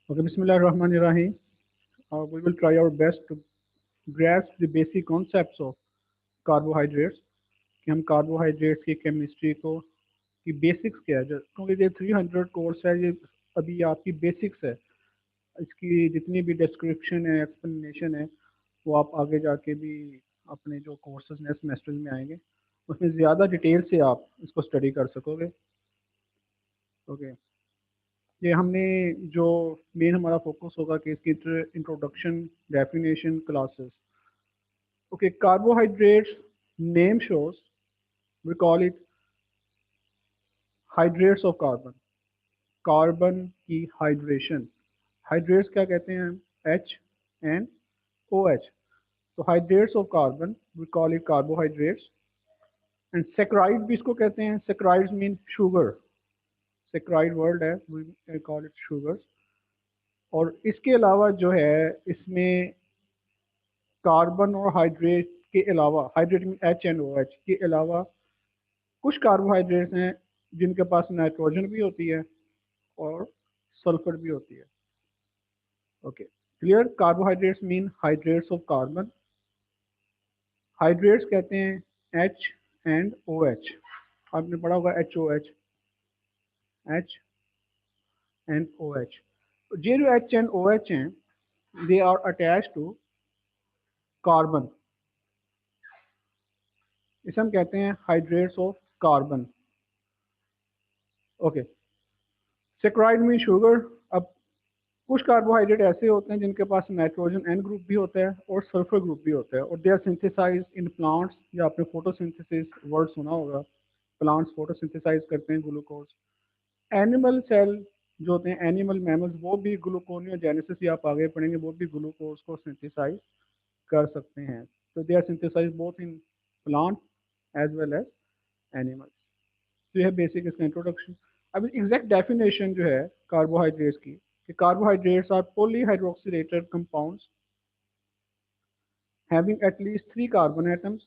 Okay, Bismillahirrahmanirrahim. We will try our best to grasp the basic concepts of carbohydrates कि हम carbohydrates की chemistry को की basics क्या है क्योंकि ये 300 कोर्स है ये अभी आपकी बेसिक्स है इसकी जितनी भी डिस्क्रिप्शन है एक्सप्लेनेशन है वो आप आगे जाके भी अपने जो कोर्सेज नेक्स्ट सेमेस्टर में आएंगे उसमें ज़्यादा डिटेल से आप इसको स्टडी कर सकोगे। ओके, ये हमने जो मेन हमारा फोकस होगा कि इसकी introduction definition classes. Okay, carbohydrates name shows we call it hydrates of carbon, carbon की हाइड्रेशन। हाइड्रेट्स क्या कहते हैं हम? H N O H. तो hydrates of carbon we call it carbohydrates. And saccharide भी इसको कहते हैं, saccharides mean sugar, saccharide word है, वी कॉल इट शुगर्स। और इसके अलावा जो है इसमें कार्बन और हाइड्रेट के अलावा, हाइड्रेट में एच एन ओ एच के अलावा कुछ कार्बोहाइड्रेट्स हैं जिनके पास नाइट्रोजन भी होती है और सल्फर भी होती है। Okay, clear? Carbohydrates mean hydrates of carbon. Hydrates कहते हैं एच एंड ओ एच। आपने पढ़ा होगा H O H, H and O H. ये जो एच एंड ओ एच हैं they are attach to carbon, इसे हम कहते हैं hydrates of carbon. Okay, saccharide mean sugar. अब कुछ कार्बोहाइड्रेट ऐसे होते हैं जिनके पास नाइट्रोजन एन ग्रुप भी होता है और सल्फर ग्रुप भी होता है और they are synthesize in plants, या आपने फोटोसिंथेसिस वर्ड सुना होगा, प्लांट्स फोटोसिंथेसाइज करते हैं ग्लूकोज। एनिमल सेल जो होते हैं, एनिमल मैमल्स, वो भी ग्लूकोनियोजेनेसिस, या आप आगे पढ़ेंगे, वो भी ग्लूकोज को सिंथेसाइज कर सकते हैं। तो they are synthesize both in plant as well as animals. तो यह बेसिक इसका इंट्रोडक्शन। अब एग्जैक्ट डेफिनेशन जो है कार्बोहाइड्रेट्स की, कि carbohydrates are polyhydroxylated compounds having at least 3 carbon atoms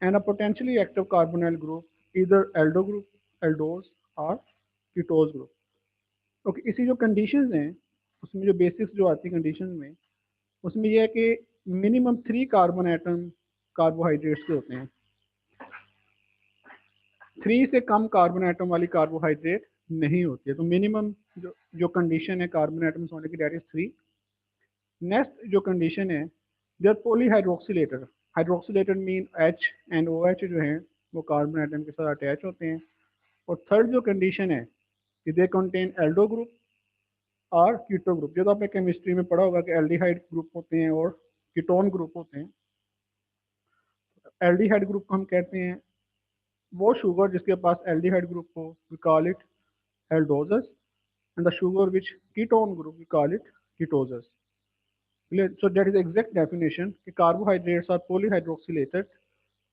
and a potentially active carbonyl group, either aldo group, aldose or ketose group. Okay, इसी जो कंडीशंस हैं उसमें जो बेसिक्स जो आती है कंडीशन में, उसमें यह है कि मिनिमम 3 कार्बन एटम कार्बोहाइड्रेट्स के होते हैं। 3 से कम कार्बन एटम वाली कार्बोहाइड्रेट नहीं होती है। तो मिनिमम जो कंडीशन है कार्बन एटम्स होने की, दैट इज 3। नेक्स्ट जो कंडीशन है, they are polyhydroxylated. Hydroxylated mean H and O H जो हैं वो कार्बन एटम के साथ अटैच होते हैं। और थर्ड जो कंडीशन है कि दे कंटेन एल्डो ग्रुप और कीटो ग्रुप। जो तो आपने केमिस्ट्री में पढ़ा होगा कि एल्डिहाइड ग्रुप होते हैं और कीटोन ग्रुप होते हैं। एल्डिहाइड ग्रुप को हम कहते हैं वो शुगर जिसके पास एल्डिहाइड ग्रुप हो, we call it aldoses, and the sugar which ketone group we call it ketoses. So that is the exact definition कि carbohydrates are polyhydroxylated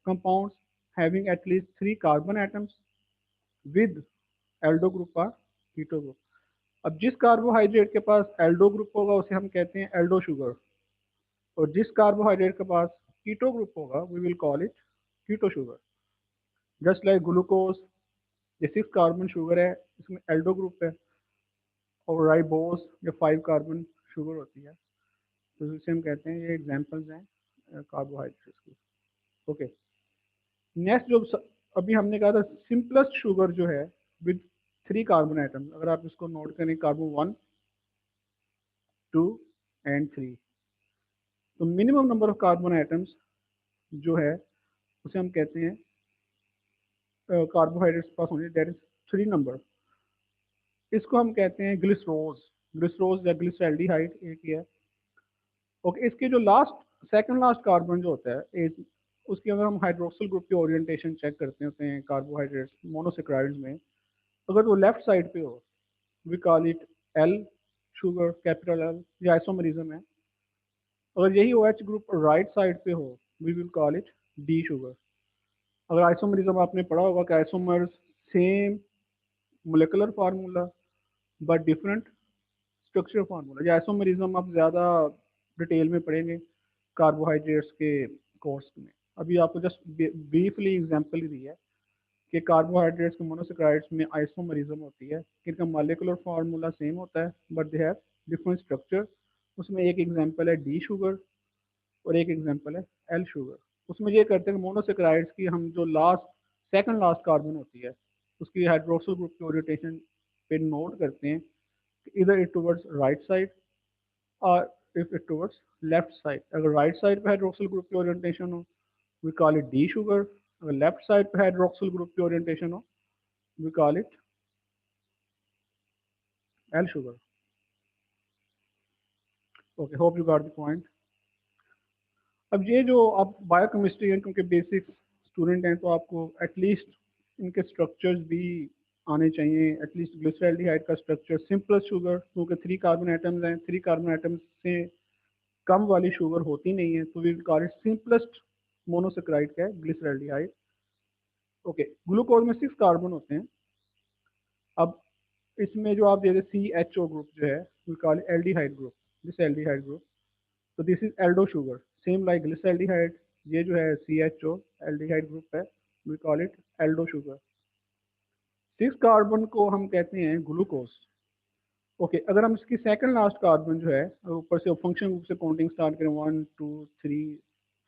compounds having at least 3 carbon atoms with aldo group or keto group। अब जिस carbohydrate के पास Aldo group होगा उसे हम कहते हैं Aldo sugar, और जिस कार्बोहाइड्रेट के पास कीटो ग्रुप होगा we will call it keto sugar. Just like glucose, ये 6 कार्बन शुगर है, इसमें एल्डो ग्रुप है। और राइबोस ये 5 कार्बन शुगर होती है, तो इसे हम कहते हैं, ये एग्जांपल्स हैं कार्बोहाइड्रेट्स की। ओके, नेक्स्ट जो अभी हमने कहा था सिंपलेस्ट शुगर जो है विद 3 कार्बन आइटम, अगर आप इसको नोट करें, कार्बन 1 2 एंड 3। तो minimum number of carbon atoms जो है उसे हम कहते हैं कार्बोहाइड्रेट्स पास होने, दैट इज 3 नंबर। इसको हम कहते हैं ग्लिसरोज, ग्लिसरोज या ग्लिसरल्डिहाइड एक ही है। ओके, इसके जो लास्ट सेकंड लास्ट कार्बन जो होता है उसके अंदर हम हाइड्रोक्सिल ग्रुप की ओरिएंटेशन चेक करते होते हैं कार्बोहाइड्रेट्स मोनोसेक्राइड्स में। अगर वो लेफ्ट साइड पे हो we call it L sugar, capital L, या आइसोमरिज्म है। अगर यही O H group right side पे हो we will call it D sugar. अगर आइसोमरिज्म आपने पढ़ा होगा कि isomers same molecular formula but different structure formula, या आइसोमरिज्म आप ज़्यादा डिटेल में पढ़ेंगे कार्बोहाइड्रेट्स के कोर्स में। अभी आपको जस्ट ब्रीफली एग्जांपल ही दी है कि कार्बोहाइड्रेट्स के मोनोसेक्राइड्स में आइसोमरिज्म होती है, इनका मॉलिक्यूलर फार्मूला सेम होता है but they have different structure. उसमें एक एग्जांपल है डी शुगर और एक एग्जांपल है एल शुगर। उसमें ये करते हैं कि मोनोसेक्राइड्स की हम जो लास्ट सेकंड लास्ट कार्बन होती है उसकी हाइड्रोक्सिल ग्रुप की ओरिएंटेशन पे नोट करते हैं कि इधर इट टुवर्ड्स राइट साइड और if it towards left side. अगर राइट साइड पे हाइड्रोक्सिल ग्रुप की ओरिएंटेशन हो we call it D sugar. अगर लेफ्ट साइड पे हाइड्रोक्सिल ग्रुप की ओरिएंटेशन हो we call it L sugar. Okay, hope you got the point. अब ये जो आप बायोकेमिस्ट्री हैं क्योंकि बेसिक स्टूडेंट हैं तो आपको एटलीस्ट इनके स्ट्रक्चर्स भी आने चाहिए। एटलीस्ट ग्लिसरॉल्डिहाइड का स्ट्रक्चर सिंपलेस्ट शुगर क्योंकि 3 कार्बन एटम्स हैं, 3 कार्बन एटम्स से कम वाली शुगर होती नहीं है तो we call it simplest monosaccharide का है ग्लिसरॉल्डिहाइड। ओके, ग्लूकोज में 6 कार्बन होते हैं। अब इसमें जो आप दे रहे सी एच ओ ग्रुप जो है we call aldehyde group, this aldehyde group. तो this is aldo sugar same like glyceraldehyde. ये जो है C H O aldehyde group है, we call it aldo sugar. 6 carbon को हम कहते हैं ग्लूकोज। ओके, अगर हम इसकी सेकंड लास्ट कार्बन जो है अगर ऊपर से फंक्शन ग्रुप से काउंटिंग स्टार्ट करें 1 2 3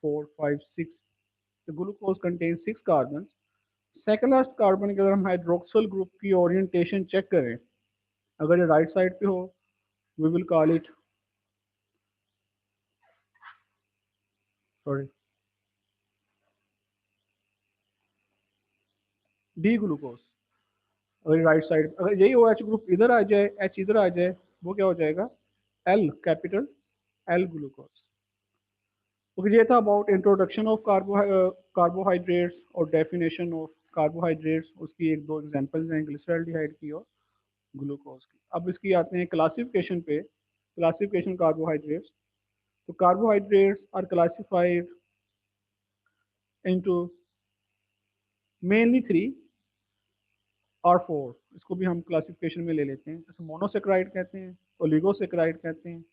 4 5 6, तो glucose contain 6 carbon. Second last carbon के अगर हम हाइड्रोक्सिल ग्रुप की ओरिएंटेशन चेक करें, अगर ये राइट साइड पे हो we will call it sorry D glucose. अगर राइट साइड अगर यही ओ एच ग्रुप इधर आ जाए, एच इधर आ जाए, वो क्या हो जाएगा एल, कैपिटल एल ग्लूकोज। तो ये था अबाउट इंट्रोडक्शन ऑफ कार्बोहाइड्रेट्स और डेफिनेशन ऑफ कार्बोहाइड्रेट्स। उसकी एक दो एग्जांपल्स हैं ग्लिसरॉल्डिहाइड की और ग्लूकोज की। अब इसकी आते हैं क्लासिफिकेशन पे, क्लासिफिकेशन कार्बोहाइड्रेट्स। तो carbohydrates are classified into mainly 3 और 4। इसको भी हम क्लासिफिकेशन में ले लेते हैं। जैसे मोनोसेक्राइड कहते हैं, ओलिगोसेक्राइड कहते हैं,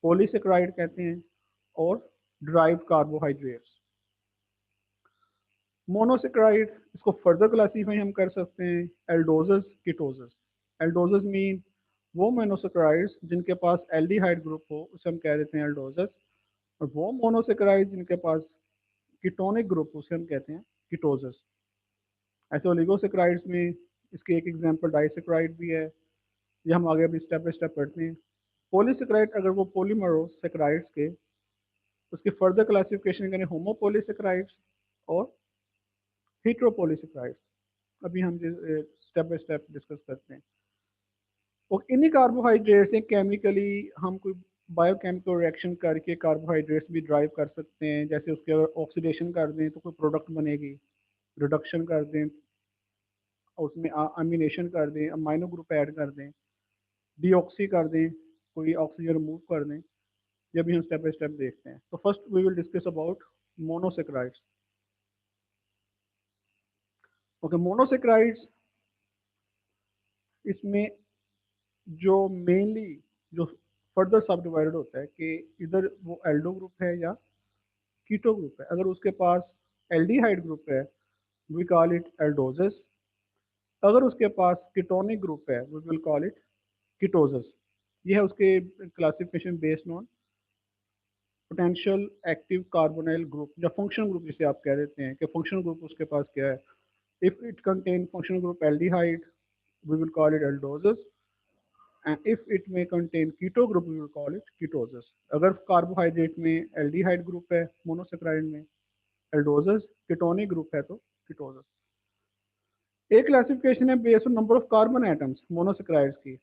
पॉलीसेक्राइड कहते हैं और ड्राइव्ड कार्बोहाइड्रेट्स। मोनोसेक्राइड इसको फर्दर क्लासीफाई हम कर सकते हैं एल्डोजस कीटोजस। एल्डोजस मीन वो मोनोसेक्राइड्स जिनके पास एल्डिहाइड ग्रुप हो उसे हम कह देते हैं एल्डोजस, और वो मोनोसेक्राइड जिनके पास कीटोनिक ग्रुप उसे हम कहते हैं कीटोजस। ऐसे ओलिगोसेक्राइड्स में इसके एक एग्जांपल डाइसेक्राइड भी है। ये हम आगे अभी स्टेप बाय स्टेप पढ़ते हैं। पॉलीसेक्राइड अगर वो पॉलीमरोसेक्राइड्स के, उसकी फर्दर क्लासिफिकेशन करें होमोपॉलीसेक्राइड्स और हेट्रोपॉलीसेक्राइड्स। अभी हम स्टेप बाय स्टेप डिस्कस करते हैं। और इन्हीं कार्बोहाइड्रेट से केमिकली हम कोई बायोकेमिकल रिएक्शन करके कार्बोहाइड्रेट्स भी ड्राइव कर सकते हैं। जैसे उसके अगर ऑक्सीडेशन कर दें तो कोई प्रोडक्ट बनेगी, रिडक्शन कर दें और उसमें अमीनेशन कर दें, अमाइनो ग्रुप ऐड कर दें, डीऑक्सी कर दें, कोई ऑक्सीजन रिमूव कर दें। ये भी हम स्टेप बाय स्टेप देखते हैं। तो first we will discuss about monosaccharides. Okay, monosaccharides इसमें जो मेनली जो फर्दर सब डिवाइडेड होता है कि इधर वो एल्डो ग्रुप है या कीटो ग्रुप है। अगर उसके पास एल्डिहाइड ग्रुप है वी कॉल इट एल्डोजस। अगर उसके पास कीटोनिक ग्रुप है वी विल कॉल इट कीटोजस। ये है उसके classification based on potential active carbonyl group या फंक्शन ग्रुप जिसे आप कह देते हैं कि फंक्शन ग्रुप उसके पास क्या है। If it contain function group aldehyde we will call it aldoses, and if it may contain keto group we will call it ketoses. अगर कार्बोहाइड्रेट में एल्डिहाइड ग्रुप है मोनोसेक्राइड में एल्डोजस, कीटोनिक ग्रुप है तो कीटोजस। एक क्लासिफिकेशन है based on number of carbon atoms monosaccharides की।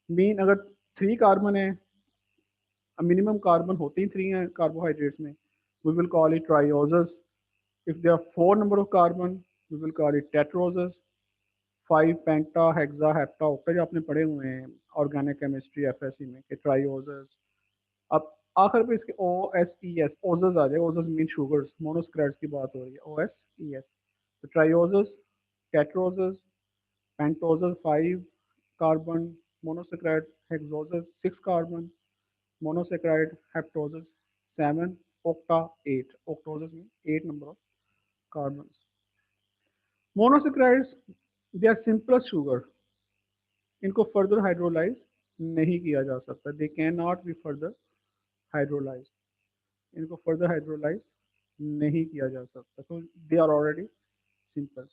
Mean अगर 3 कार्बन है, मिनिमम कार्बन होते ही 3 हैं कार्बोहाइड्रेट्स में, we will call it trioses. If there are 4 number of carbon we will call it tetroses. 5 penta hexa hepta octa जो आपने पढ़े हुए हैं ऑर्गेनिक केमिस्ट्री एफएससी में कि ट्राइओजस। अब आखिर पे इसके ओ एस ई एस ओजस आ जाए। ओजस मीन शुगर्स, मोनोस्क्राइड्स की बात हो रही है, ओ एस ई एस। तो trioses, tetroses, pentoses 5 carbon, monosaccharide hexoses 6 carbon, monosaccharide heptoses 7, octa 8, octoses मीन 8 number of carbon. Monosaccharides they are simplest sugar, इनको फर्दर हाइड्रोलाइज नहीं किया जा सकता, they can not be further hydrolyse, इनको further hydrolyse नहीं किया जा सकता, तो दे आर ऑलरेडी सिंपल।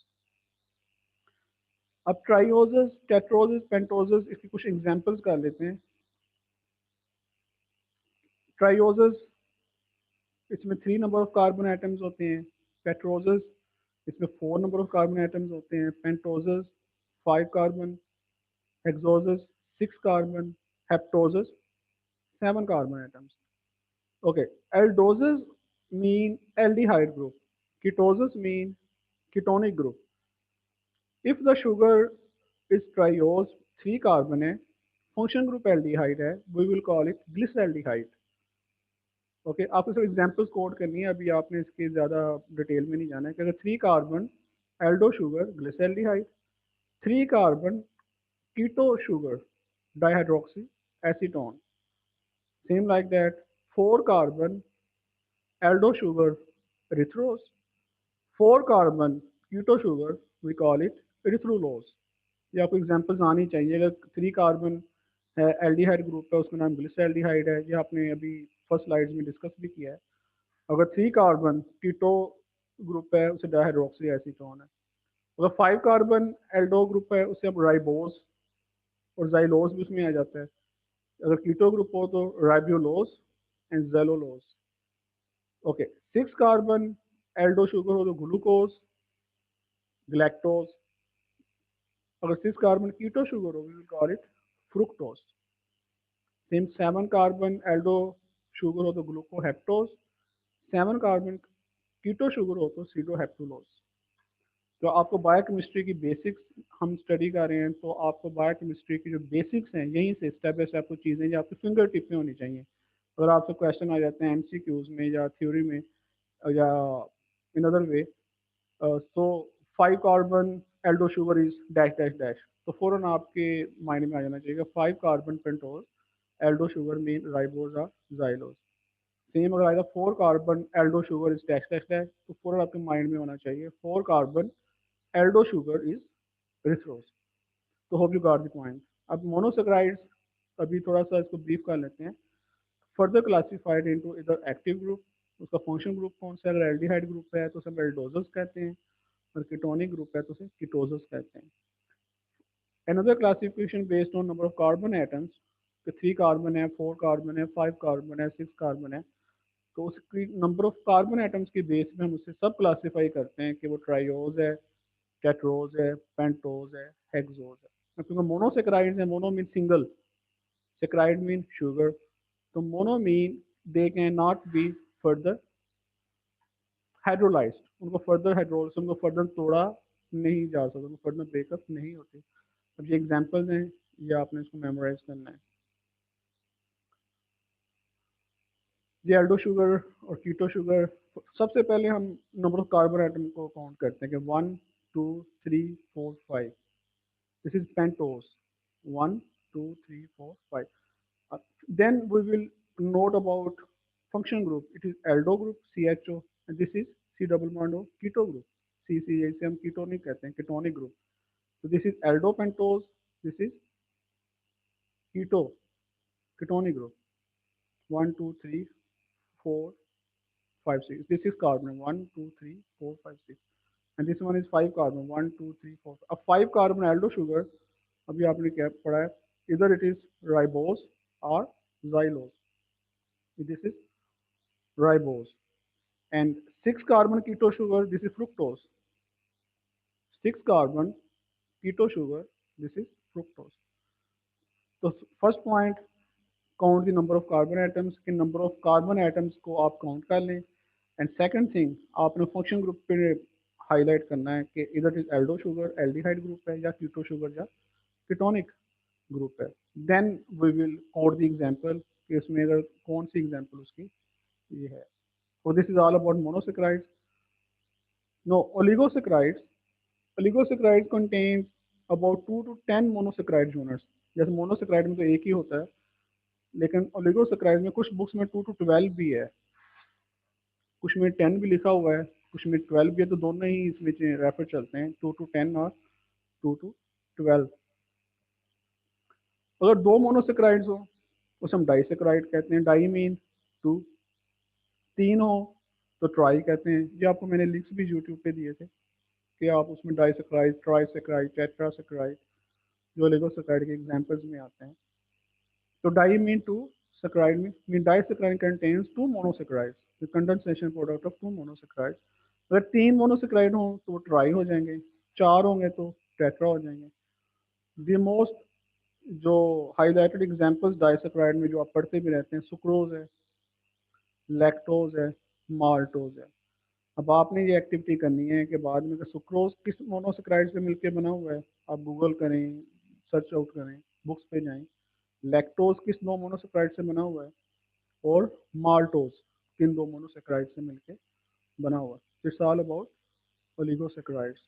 अब ट्राइओजेस, टेट्रोजेस, पेंटोजेस, इसकी कुछ एग्जांपल्स कर लेते हैं। ट्राइओजेस, इसमें 3 नंबर ऑफ कार्बन एटम्स होते हैं। पेट्रोजेस, इसमें 4 नंबर ऑफ कार्बन एटम्स होते हैं। Pentoses 5 carbon, hexoses 6 carbon, heptoses 7 carbon atoms. Okay, aldoses mean aldehyde group. Ketoses mean ketonic group. If the sugar is triose, 3 carbon है, function group aldehyde है, we will call it glyceraldehyde. Okay, आपको सिर्फ examples code करनी है, अभी आपने इसके ज़्यादा डिटेल में नहीं जाना है कि अगर 3 carbon aldo sugar glyceraldehyde, 3 carbon keto sugar dihydroxy acetone, same like that 4 carbon aldo sugar erythrose, 4 carbon keto sugar we call it erythrulose। ये आपको एग्जांपल्स आनी चाहिए। अगर 3 कार्बन है एल्डिहाइड ग्रुप है, उसका नाम ग्लिसरल्डिहाइड है, ये आपने अभी फर्स्ट स्लाइड्स में डिस्कस भी किया है। अगर 3 कार्बन कीटो ग्रुप है, उसे डाइहाइड्रोक्सी एसीटोन है। अगर 5 कार्बन एल्डो ग्रुप है, उसे हम राइबोस और जाइलोस भी उसमें आ जाता है। अगर कीटो ग्रुप हो तो ribulose and xylulose. Okay, 6 carbon aldo sugar हो तो ग्लूकोज, ग्लैक्टोज। अगर 6 कार्बन कीटो शुगर हो, we will call it fructose. Same 7 carbon aldo sugar हो तो ग्लूकोहेप्टोज, 7 कार्बन कीटो शुगर हो तो सीडोहेप्टुलोज। तो आपको बायोकेमिस्ट्री की बेसिक्स हम स्टडी कर रहे हैं, तो आपको बायोकेमिस्ट्री की जो बेसिक्स हैं यहीं से स्टेप बाय स्टेप कुछ चीज़ें जो आपकी फिंगर टिप में होनी चाहिए। अगर आपसे क्वेश्चन आ जाते हैं एमसीक्यूज में या थ्योरी में या in other way, so 5 carbon aldo sugar is dash dash dash, तो फ़ौरन आपके माइंड में आ जाना चाहिए 5 carbon pentose Aldo sugar mean ribose और जाइलोज। सेम अगर आएगा 4 carbon aldo sugar is dash dash dash, तो फ़ौरन आपके माइंड में होना चाहिए 4 carbon aldo sugar is erythrose। तो hope you got the point. अब मोनोसेक्राइड्स, अभी थोड़ा सा इसको ब्रीफ कर लेते हैं। फर्दर क्लासिफाइड इनटू इधर एक्टिव ग्रुप, उसका फंक्शन ग्रुप कौन सा है? अगर एल्डिहाइड ग्रुप है तो उसे एल्डोजस कहते हैं, और कीटोनिक ग्रुप है तो उसे कीटोजस कहते हैं। Another classification based on number of carbon atoms, तो 3 कार्बन है, 4 कार्बन है, 5 कार्बन है, 6 कार्बन है, तो उसकी नंबर ऑफ कार्बन एटम्स की बेस में हम उसे सब क्लासीफाई करते हैं कि वो ट्राइओज है, टेट्रोज है, पेंटोज है, हेक्सोज है। क्योंकि मोनोसेक्राइड्स है, mono mean single, saccharide mean sugar, तो mono mean they can not be further hydrolysed, उनको फर्दर हाइड्रोलाइज, उनको फर्दर तोड़ा नहीं जा सकता, उनको फर्दर ब्रेकअप नहीं होती। अब ये एग्जांपल्स हैं, ये आपने इसको मेमोराइज करना है। ये एल्डो शुगर और कीटो शुगर, सबसे पहले हम नंबर ऑफ कार्बन एटम को काउंट करते हैं कि 1 2 3 4 5, this is pentose, 1 2 3 4 5। Then we will note about function group, it is aldo group CHO, and this is C double bond O keto group CC, इसे हम ketonic कहते हैं, ketonic group. So this is aldopentose, this is keto, ketonic group. 1, 2, 3, 4, 5, 6. This is carbon 1, 2, 3, 4, 5, 6. And this one is 5 carbon 1, 2, 3, 4. अब 5 carbon aldo sugar, अभी आपने क्या पढ़ा है? Either it is ribose or xylose. This is ribose. And 6 carbon keto sugar, this is fructose. 6 carbon keto sugar, this is fructose. तो first point, count the number of carbon atoms, कि number of carbon atoms को आप count कर लें। And second thing, आपने function group पे highlight करना है कि इधर is aldo sugar aldehyde group है या कीटो शुगर या कीटोनिक ग्रुप है। Then we will code the example कि इसमें अगर कौन सी एग्जांपल उसकी ये है। So this is all about monosaccharides. No, oligosaccharides, oligosaccharide contain about 2 to 10 monosaccharide units. जैसे मोनोसेक्राइड में तो एक ही होता है, लेकिन ओलिगोसेक्राइड में कुछ बुक्स में 2 to 12 भी है, कुछ में 10 भी लिखा हुआ है, कुछ में 12 भी है, तो दोनों ही इसमें रेफर चलते हैं, 2 to 10 और 2 to 12। अगर दो मोनोसेक्राइड्स हो उसे हम डाइसेक्राइड कहते हैं। Di mean two. तीन हो तो ट्राई कहते हैं। ये आपको मैंने लिंक्स भी यूट्यूब पे दिए थे कि आप उसमें डाइसेक्राइड, ट्राइसेक्राइड, टेट्रासेक्राइड जो ओलिगोसेक्राइड के एग्जांपल्स में आते हैं। तो di mean two, saccharide mean disaccharide contains two monosaccharides, the condensation product of two monosaccharides. अगर तीन मोनोसेक्राइड हो तो वो ट्राई हो जाएंगे, चार होंगे तो टेट्रा हो जाएंगे। द मोस्ट जो हाईलाइटेड एग्जांपल्स डाइसेक्राइड में जो आप पढ़ते भी रहते हैं, सुक्रोज है, लैक्टोज है, माल्टोज है। अब आपने ये एक्टिविटी करनी है कि बाद में सुक्रोज किस मोनोसेक्राइड से मिलकर बना हुआ है, आप गूगल करें, सर्च आउट करें, बुक्स पे जाएं। लैक्टोज किस दो मोनोसेक्राइड से बना हुआ है, और माल्टोज किन दो मोनोसेक्राइड से मिलकर बना हुआ है। It's all about oligosaccharides.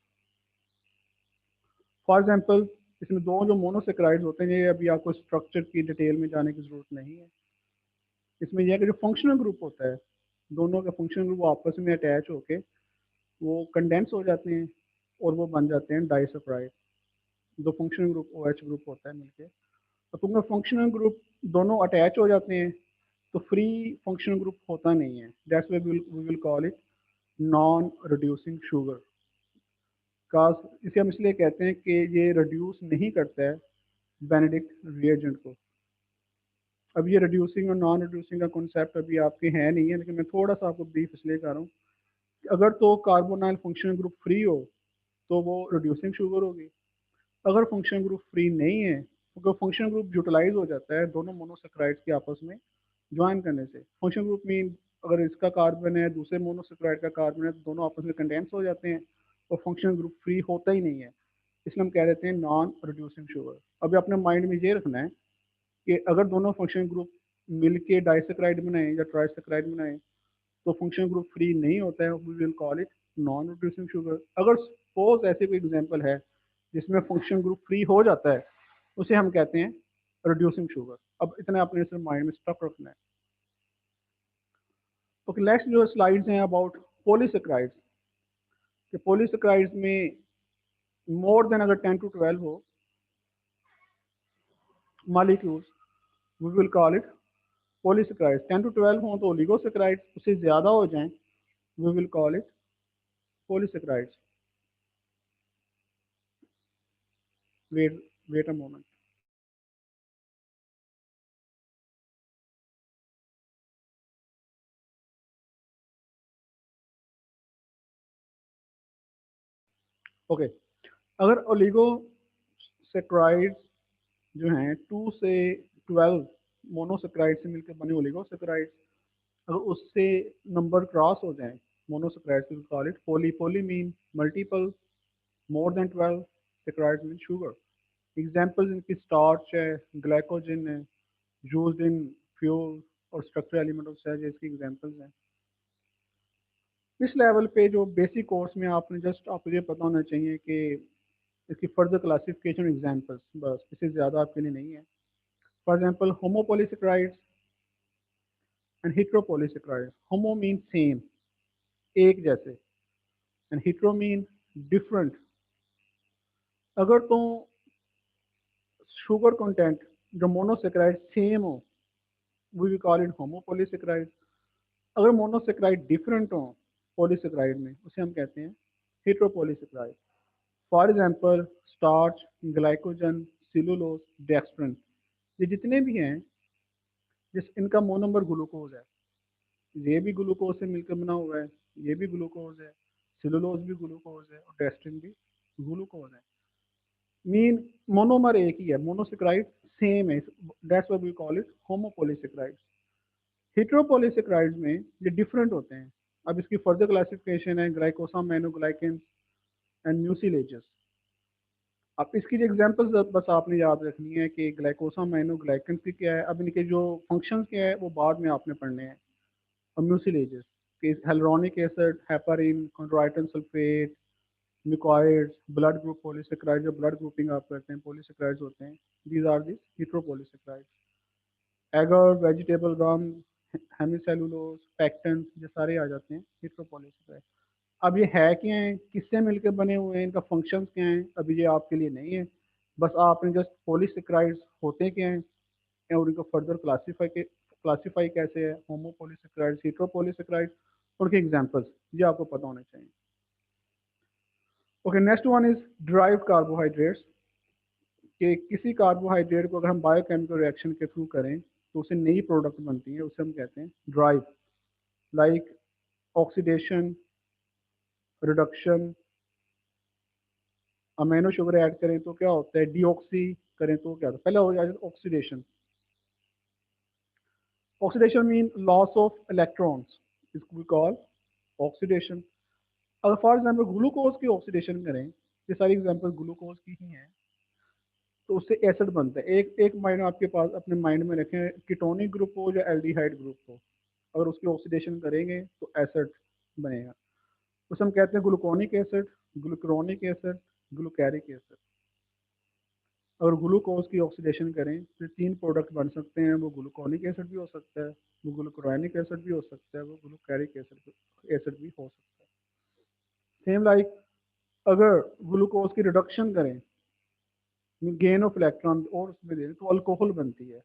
For example, इसमें दो जो मोनोसेक्राइड्स होते हैं, ये अभी आपको स्ट्रक्चर की डिटेल में जाने की जरूरत नहीं है। इसमें यह है कि जो फंक्शनल ग्रुप होता है, दोनों का फंक्शनल ग्रुप आपस में अटैच होके वो कंडेंस हो जाते हैं और वो बन जाते हैं डाइसेक्राइड। जो फंक्शनल ग्रुप OH ग्रुप होता है मिलके, तो क्योंकि फंक्शनल ग्रुप दोनों अटैच हो जाते हैं तो फ्री फंक्शनल ग्रुप होता नहीं है। That's why we will call it non reducing sugar. का इसे हम इसलिए कहते हैं कि ये रिड्यूस नहीं करता है बेनेडिक्ट रिएजेंट को। अब ये रिड्यूसिंग और नॉन रिड्यूसिंग का कॉन्सेप्ट अभी आपके है नहीं है, लेकिन मैं थोड़ा सा आपको ब्रीफ इसलिए कर रहा हूँ। अगर तो कार्बोनाइल फंक्शनल ग्रुप फ्री हो तो वो रिड्यूसिंग शुगर होगी। अगर फंक्शनल ग्रुप फ्री नहीं है, तो फंक्शनल ग्रुप यूटिलाइज हो जाता है दोनों मोनोसेक्राइड्स के आपस में ज्वाइन करने से। फंक्शनल ग्रुप मीन अगर इसका कार्बन है, दूसरे मोनोसेक्राइड का कार्बन है, तो दोनों आपस में कंडेंस हो जाते हैं और फंक्शनल ग्रुप फ्री होता ही नहीं है। इसलिए हम कह देते हैं नॉन रिड्यूसिंग शुगर। अभी अपने माइंड में ये रखना है कि अगर दोनों फंक्शनल ग्रुप मिलके डाइसेक्राइड बनाए या ट्राइसेक्राइड बनाए तो फंक्शनल ग्रुप फ्री नहीं होता है, we will call it non reducing sugar. अगर सपोज ऐसे कोई एग्जांपल है जिसमें फंक्शनल ग्रुप फ्री हो जाता है, उसे हम कहते हैं रिड्यूसिंग शुगर। अब इतना अपने सिर्फ माइंड में स्टक रखना है। ओके, नेक्स्ट जो स्लाइड्स हैं अबाउट पॉलीसेक्राइड्स। कि पॉलीसेक्राइड्स में मोर देन अगर 10 to 12 हो molecules, we will call it polysaccharides. 10 to 12 हो तो ओलिगोसेक्राइड्स, उससे ज़्यादा हो जाएं we will call it polysaccharides. Wait a moment. Okay, अगर ओलिगोसेक्राइड्स जो हैं 2 से 12 मोनोसेक्राइड से मिलकर बने ओलिगोसेक्राइड्स, अगर उससे नंबर क्रॉस हो जाए मोनोसेक्राइड से, call it poly. Poly mean multiple, more than 12 saccharide mean sugar. Examples इनकी स्टार्च है, ग्लाइकोजन है, यूज्ड इन फ्यूल और स्ट्रक्चरल एलिमेंट ऑफ सेल, इसकी एग्जाम्पल्स हैं। इस लेवल पे जो बेसिक कोर्स में आपने जस्ट आपको ये पता होना चाहिए कि इसकी फर्दर क्लासिफिकेशन एग्जाम्पल्स, बस इससे ज़्यादा आपके लिए नहीं है। For example homopolysaccharides and heteropolysaccharides. Homo mean same, एक जैसे, एंड हेट्रो मीन डिफरेंट। अगर तो शुगर कंटेंट जो मोनोसेक्राइड सेम हो, वी कॉल इट होमोपोलीसेक्राइड। अगर मोनोसेक्राइड डिफरेंट हो पॉलीसेक्राइड में, उसे हम कहते हैं heteropolysaccharide. For example starch, glycogen, cellulose, dextrin, ये जितने भी हैं जिस इनका मोनोमर ग्लूकोज है, ये भी ग्लूकोज से मिलकर बना हुआ है, ये भी ग्लूकोज है, सिलुलोज भी ग्लूकोज है और डेक्सट्रिन भी ग्लूकोज है। मीन मोनोमर एक ही है, मोनोसेक्राइड सेम है, that's why we call it homopolysaccharide. Heteropolysaccharides में ये डिफरेंट होते हैं। अब इसकी फर्दर क्लासिफिकेशन है ग्लाइकोसामाइनोग्लाइकेंस एंड म्यूसिलेजेस। अब इसकी जो एग्जांपल्स बस आपने याद रखनी है कि ग्लाइकोसामाइनोग्लाइकेंस की क्या है, अब इनके जो फंक्शंस क्या है वो बाद में आपने पढ़ने हैं। और म्यूसिलेजेस कि hyaluronic acid, heparin, chondroitin sulphate, mucoids, blood group polysaccharide, जो ब्लड ग्रुपिंग आप करते हैं पॉलीसेक्राइड्स होते हैं, these are the heteropolysaccharides. Agar, vegetable gum, hemicellulose, pectin, ये सारे आ जाते हैं हेट्रोपोलीसेक्राइड। अब ये है क्या है, किससे मिलकर बने हुए हैं, इनका फंक्शंस क्या हैं, अभी ये आपके लिए नहीं है। बस आपने जस्ट पॉलीसेक्राइड्स होते क्या हैं और उनको फर्दर क्लासीफाई कैसे है, होमोपॉलीसेक्राइड्स, हेटेरोपॉलीसेक्राइड्स, और उनके एग्जांपल्स ये आपको पता होने चाहिए। Okay, next one is derived carbohydrates. कि किसी कार्बोहाइड्रेट को अगर हम बायोकेमिकल रिएक्शन के थ्रू करें तो उससे नई प्रोडक्ट बनती है, उसे हम कहते हैं drive. Like oxidation, reduction, amino sugar add करें तो क्या होता है, डीऑक्सी करें तो क्या होता है, पहले हो जाए oxidation. Oxidation mean loss of electrons, इसको वी कॉल ऑक्सीडेशन। अगर फॉर एग्जाम्पल ग्लूकोज की ऑक्सीडेशन करें, ये सारी एग्जाम्पल ग्लूकोज की ही हैं, तो उससे एसिड बनता है। एक एक माइंड आपके पास अपने माइंड में रखें, कीटोनिक ग्रुप हो या एल्डिहाइड ग्रुप हो, अगर उसकी ऑक्सीडेशन करेंगे तो एसिड बनेगा। उसे हम कहते हैं gluconic acid, glucuronic acid, glucaric acid. अगर ग्लूकोज की ऑक्सीडेशन करें तो तीन प्रोडक्ट बन सकते हैं, वो ग्लूकोनिक एसिड भी हो सकता है, वो ग्लूक्रोनिक एसिड भी हो सकता है, वो ग्लूकैरिक एसिड भी हो सकता है। सेम लाइक अगर ग्लूकोज की रिडक्शन करें, गेन ऑफ इलेक्ट्रॉन और उसमें दे तो अल्कोहल बनती है।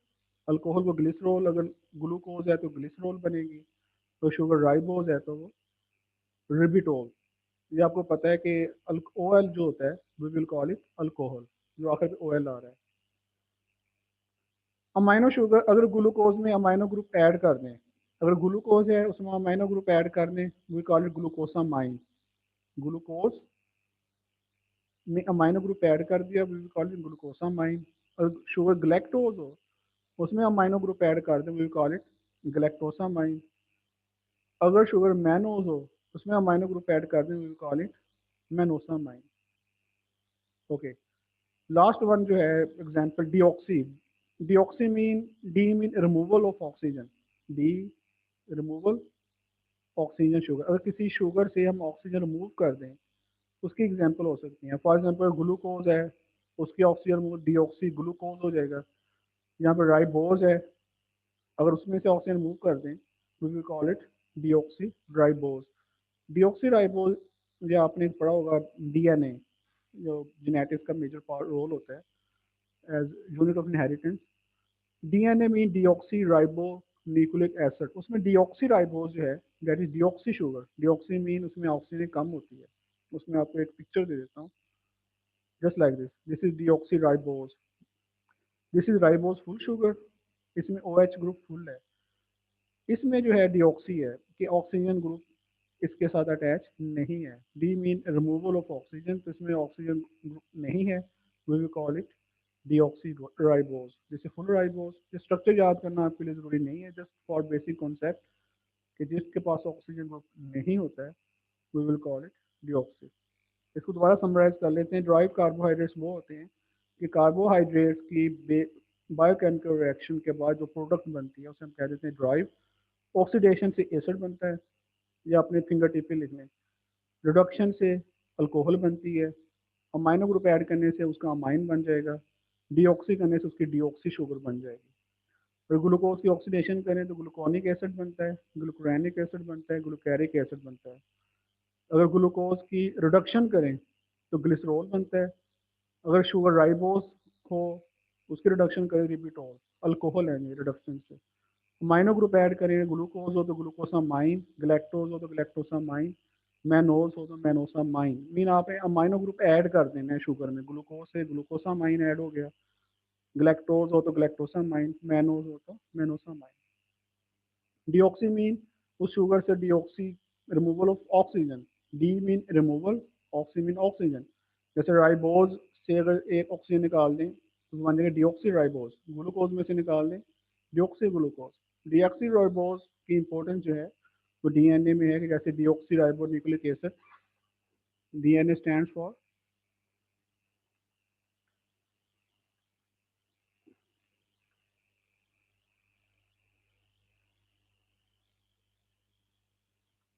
अल्कोहल को ग्लिसरॉल, अगर ग्लूकोज है तो ग्लिसरॉल बनेगी, तो शुगर राइबोज है तो वो रिबिटोल। ये आपको पता है कि ओ एल जो होता है we will call it alcohol, जो आखिर में ओ एल आ रहा है। अमाइनो शुगर, अगर ग्लूकोज में अमाइनो ग्रुप ऐड कर दें, अगर ग्लूकोज है उसमें अमाइनो ग्रुप ऐड कर दें, we call it glucosamine. Glucose में अमाइनो ग्रुप ऐड कर दिया, वी कॉल इट ग्लूकोसामाइन। और शुगर ग्लैक्टोज हो, उसमें अमाइनो ग्रुप ऐड कर दें, वी कॉल इट ग्लैक्टोसामाइन। अगर शुगर मैनोज हो, उसमें अमाइनो ग्रुप ऐड कर दें, we call it mannosamine. Okay, last one जो है example deoxy. Deoxy mean, de mean removal of oxygen, de removal oxygen sugar. अगर किसी शुगर से हम ऑक्सीजन रिमूव कर दें, उसकी एग्जांपल हो सकती है। फॉर एग्जांपल ग्लूकोज है, उसकी ऑक्सीजन डीऑक्सी ग्लूकोज हो जाएगा। यहाँ पर राइबोज है, अगर उसमें से ऑक्सीजन रिमूव कर दें, we will call it deoxy ribose. Deoxy ribose, ये आपने पढ़ा होगा, डीएनए जो जेनेटिक्स का मेजर पार्ट रोल होता है as unit of inheritance. DNA mean deoxy ribo nucleic acid, उसमें डीऑक्सी राइबोज जो है that is deoxy sugar. Deoxy mean उसमें ऑक्सीजन कम होती है। उसमें आपको एक पिक्चर दे देता हूँ, just like this is deoxy ribose, this is ribose full sugar, इसमें ओ एच ग्रुप फुल है। इसमें जो है डीऑक्सी है कि ऑक्सीजन ग्रुप इसके साथ अटैच नहीं है। D mean removal of oxygen, तो इसमें ऑक्सीजन ग्रुप नहीं है, we will call it deoxy ribose. जैसे फुल राइबोज, ये स्ट्रक्चर याद करना आपके लिए जरूरी नहीं है, जस्ट फॉर बेसिक कॉन्सेप्ट कि जिसके पास ऑक्सीजन ग्रुप नहीं होता है, we will call it deoxy. इसको दोबारा समराइज कर लेते हैं। ड्राइव कार्बोहाइड्रेट्स वो होते हैं कि कार्बोहाइड्रेट्स की बायोकेमिकल रिएक्शन के बाद जो प्रोडक्ट बनती है उसे हम कह देते हैं ड्राइव। ऑक्सीडेशन से एसिड बनता है, या अपने फिंगर टिप पे लिख लें। रिडक्शन से अल्कोहल बनती है, अमाइनो ग्रुप ऐड करने से उसका अमाइन बन जाएगा, डीऑक्सी करने से उसकी डीऑक्सी शुगर बन जाएगी। और ग्लूकोज की ऑक्सीडेशन करें तो ग्लूकोनिक एसिड बनता है, ग्लूकोरेनिक एसिड बनता है, ग्लूकैरिक एसिड बनता है। अगर ग्लूकोज की रिडक्शन करें तो ग्लिसरॉल बनता है। अगर शुगर राइबोस हो, उसकी रिडक्शन करें रिबिटोल, अल्कोहल है ये रिडक्शन से। अमाइनो ग्रुप ऐड करें, ग्लूकोज हो तो ग्लूकोसामाइन, ग्लैक्टोज हो तो ग्लैक्टोसामाइन, मैनोज हो तो मैनोसामाइन। मीन आपने अमाइनो ग्रुप ऐड कर देना है शुगर में, ग्लूकोज से ग्लूकोसामाइन ऐड हो गया, ग्लैक्टोज हो तो ग्लैक्टोसामाइन, मैनोज हो तो मैनोसामाइन। डीऑक्सी मीन उस शुगर से deoxy, removal of oxygen. D mean removal, oxy mean oxygen. जैसे राइबोज से अगर एक ऑक्सीजन निकाल दें तो बन जाएगा डीऑक्सी राइबोज, ग्लूकोज में से निकाल दें डीऑक्सी ग्लूकोज। डीऑक्सी राइबोज की इंपॉर्टेंस जो है वो डीएनए में है कि जैसे deoxy ribo nucleic acid, DNA stands for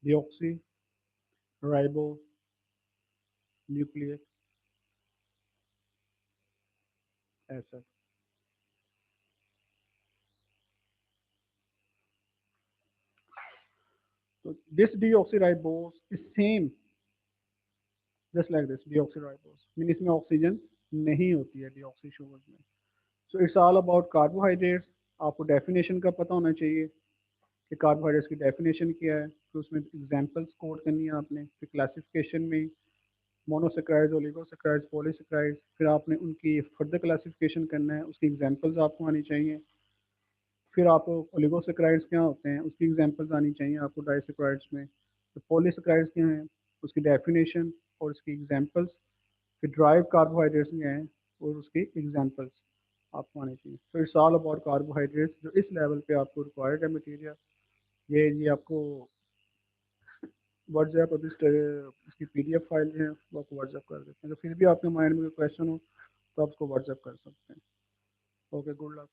deoxy ribo nucleic acid. So this deoxyribose is same just like this deoxyribose, mean इसमें ऑक्सीजन नहीं होती है डीऑक्सी शुगर्स में। So it's all about carbohydrates. आपको डेफिनेशन का पता होना चाहिए कि कार्बोहाइड्रेट्स की डेफिनेशन क्या है, फिर उसमें एग्जांपल्स कोड करनी है आपने, फिर क्लासिफिकेशन में मोनोसेक्राइड्स, ओलिगोसेक्राइड्स, पॉलीसेक्राइड्स, फिर आपने उनकी फर्दर क्लासिफिकेशन करना है, उसकी एग्जांपल्स आपको आनी चाहिए। फिर आपको ओलिगोसेक्राइड्स क्या होते हैं उसकी एग्जांपल्स आनी चाहिए आपको डाइसेक्राइड्स में। तो पॉलीसेक्राइड्स क्या हैं उसकी डेफिनेशन और उसकी एग्जांपल्स। फिर ड्राइव कार्बोहाइड्रेट्स क्या हैं और उसकी एग्जांपल्स आपको आनी चाहिए। तो इट्स ऑल अबाउट कार्बोहाइड्रेट्स जो इस लेवल पे आपको रिक्वायर्ड है मटेरियल। ये आपको व्हाट्सएप अभी इसकी पीडीएफ फाइल है वो आपको व्हाट्सएप कर देते हैं। तो फिर भी आपके माइंड में कोई क्वेश्चन हो तो आप उसको व्हाट्सएप कर सकते हैं। Okay, good luck.